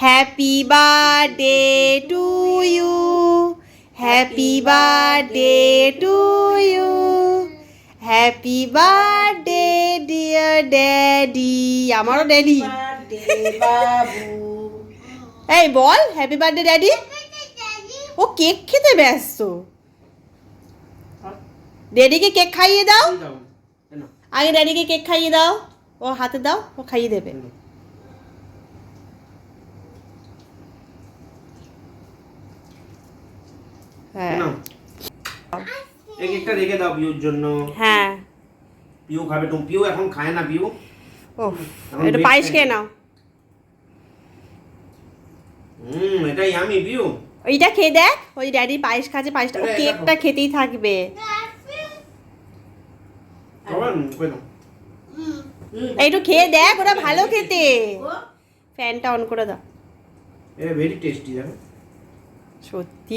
Happy birthday to you, happy birthday to you, happy birthday dear daddy. আমারও daddy. বাবু এই বল happy birthday daddy. ও cake খেতে ব্যস্ত। ড্যাডিকে কেক খাইয়ে দাও। আগে ড্যাডিকে কেক খাইয়ে দাও। ও হাতে দাও, ও খাইয়ে দেবে। হ্যাঁ এই কেকটা রেখে দাও পিউর জন্য। হ্যাঁ পিউ খাবে, তুমি পিউ এখন খায় না পিউ। ও একটু পায়েস খেয়ে নাও। এটাই আমি পিউ। ওইটা খেয়ে দেখ, ওই ড্যাডি পায়েস খাচ্ছে, পায়েসটা ও কেকটা খেতেই থাকবে। একটু খেয়ে দেখ, ওরা ভালো খেতে। ফ্যানটা অন করে দাও। ভেরি টেস্টি জানো সত্যি